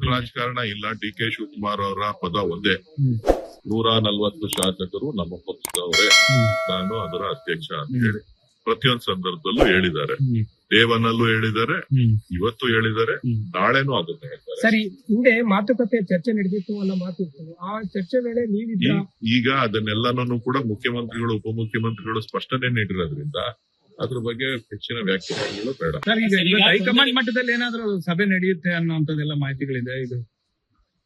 ರಾಜಕಾರಣ ಇಲ್ಲ. D K Shivakumar ಅವರ ಪದ ಒಂದೇ, 140 ಶಾಸಕರು ನಮ್ಮ ಪಕ್ಷದವರೇ, ನಾನು ಅದರ ಅಧ್ಯಕ್ಷ ಅಂತ ಹೇಳಿ ಪ್ರತಿಯೊಂದು ಸಂದರ್ಭದಲ್ಲೂ ಹೇಳಿದ್ದಾರೆ. ದೇವನಲ್ಲೂ ಹೇಳಿದ್ದಾರೆ, ಇವತ್ತು ಹೇಳಿದ್ದಾರೆ, ನಾಳೆನೂ ಅದನ್ನ ಹೇಳ್ತಾರೆ. ಸರಿ, ಹಿಂದೆ ಮಾತುಕತೆ ಚರ್ಚೆ ನಡೆದಿತ್ತು ಅನ್ನೋ ಮಾತಿತ್ತು. ಆ ಚರ್ಚೆ ವೇಳೆ ನೀವಿದ್ರ? ಈಗ ಅದನ್ನೆಲ್ಲನೂ ಕೂಡ ಮುಖ್ಯಮಂತ್ರಿಗಳು ಉಪಮುಖ್ಯಮಂತ್ರಿಗಳು ಸ್ಪಷ್ಟನೆ ನೀಡಿರೋದ್ರಿಂದ ಅದ್ರ ಬಗ್ಗೆ ಹೆಚ್ಚಿನ ವ್ಯಾಖ್ಯಾನಗಳು ಬೇಡ. ಸರ್, ಈಗ ಹೈಕಮಾಂಡ್ ಮಟ್ಟದಲ್ಲಿ ಏನಾದ್ರೂ ಸಭೆ ನಡೆಯುತ್ತೆ ಅನ್ನೋಂಥದ್ದೆಲ್ಲ ಮಾಹಿತಿಗಳಿದೆ. ಇದು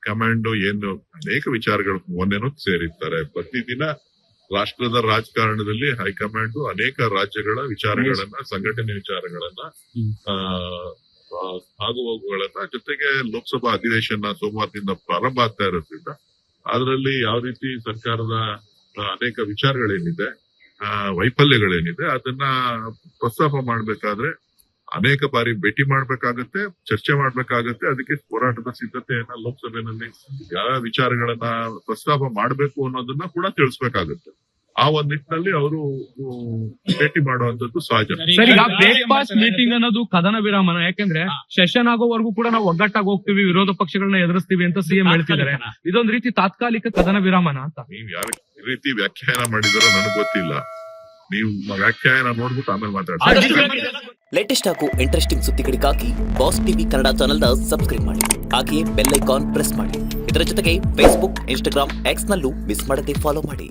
ಕಮಾಂಡೋ ಏನು ಅನೇಕ ವಿಚಾರಗಳು ಮೊನ್ನೆನೂ ಸೇರಿರ್ತಾರೆ. ಪ್ರತಿದಿನ ರಾಷ್ಟ್ರದ ರಾಜಕಾರಣದಲ್ಲಿ ಹೈಕಮಾಂಡ್ ಅನೇಕ ರಾಜ್ಯಗಳ ವಿಚಾರಗಳನ್ನ, ಸಂಘಟನೆ ವಿಚಾರಗಳನ್ನ, ಆಗುಹೋಗುಗಳನ್ನ, ಜೊತೆಗೆ ಲೋಕಸಭಾ ಅಧಿವೇಶನ ಸೋಮವಾರದಿಂದ ಪ್ರಾರಂಭ ಆಗ್ತಾ ಇರೋದ್ರಿಂದ ಅದರಲ್ಲಿ ಯಾವ ರೀತಿ ಸರ್ಕಾರದ ಅನೇಕ ವಿಚಾರಗಳೇನಿದೆ, ವೈಫಲ್ಯಗಳೇನಿದೆ ಅದನ್ನ ಪ್ರಸ್ತಾಪ ಮಾಡ್ಬೇಕಾದ್ರೆ ಅನೇಕ ಬಾರಿ ಭೇಟಿ ಮಾಡ್ಬೇಕಾಗತ್ತೆ, ಚರ್ಚೆ ಮಾಡ್ಬೇಕಾಗತ್ತೆ. ಅದಕ್ಕೆ ಹೋರಾಟದ ಸಿದ್ಧತೆಯನ್ನ ಲೋಕಸಭೆಯಲ್ಲಿ ಯಾವ ವಿಚಾರಗಳನ್ನ ಪ್ರಸ್ತಾಪ ಮಾಡ್ಬೇಕು ಅನ್ನೋದನ್ನ ಕೂಡ ತಿಳಿಸ್ಬೇಕಾಗತ್ತೆ. ಆ ಒಂದ್ ನಿಟ್ಟಿನಲ್ಲಿ ಅವರು ಭೇಟಿ ಮಾಡುವಂತದ್ದು ಸಹಜ. ಸರ್, ಈಗ ಬ್ರೇಕ್ಫಾಸ್ಟ್ ಮೀಟಿಂಗ್ ಅನ್ನೋದು ಕದನ ವಿರಾಮನ? ಯಾಕಂದ್ರೆ ಸೆಷನ್ ಆಗೋವರೆಗೂ ಕೂಡ ನಾವು ಒಗ್ಗಟ್ಟಾಗಿ ಹೋಗ್ತೀವಿ, ವಿರೋಧ ಪಕ್ಷಗಳನ್ನ ಎದುರಿಸ್ತೀವಿ ಅಂತ ಸಿಎಂ ಹೇಳ್ತಿದ್ದಾರೆ. ಇದೊಂದ್ ರೀತಿ ತಾತ್ಕಾಲಿಕ ಕದನ ವಿರಾಮನ ಅಂತ ನೀವ್ ಯಾವ ರೀತಿ ವ್ಯಾಖ್ಯಾನ ಮಾಡಿದಾರೋ ನನಗೆ ಗೊತ್ತಿಲ್ಲ. ನೀವು ವ್ಯಾಖ್ಯಾನ ನೋಡ್ಬಿಟ್ಟು ಆಮೇಲೆ ಮಾತಾಡ್ತೀವಿ. ಲೇಟೆಸ್ಟ್ ಹಾಗೂ ಇಂಟ್ರೆಸ್ಟಿಂಗ್ ಸುದ್ದಿಗಳಿಗಾಗಿ ಬಾಸ್ ಟಿವಿ ಕನ್ನಡ ಚಾನೆಲ್ನ ಸಬ್ಸ್ಕ್ರೈಬ್ ಮಾಡಿ. ಹಾಗೆಯೇ ಬೆಲ್ ಐಕಾನ್ ಪ್ರೆಸ್ ಮಾಡಿ. ಇದರ ಜೊತೆಗೆ ಫೇಸ್ಬುಕ್, ಇನ್ಸ್ಟಾಗ್ರಾಮ್, ಎಕ್ಸ್ ನಲ್ಲೂ ಮಿಸ್ ಮಾಡದೆ ಫಾಲೋ ಮಾಡಿ.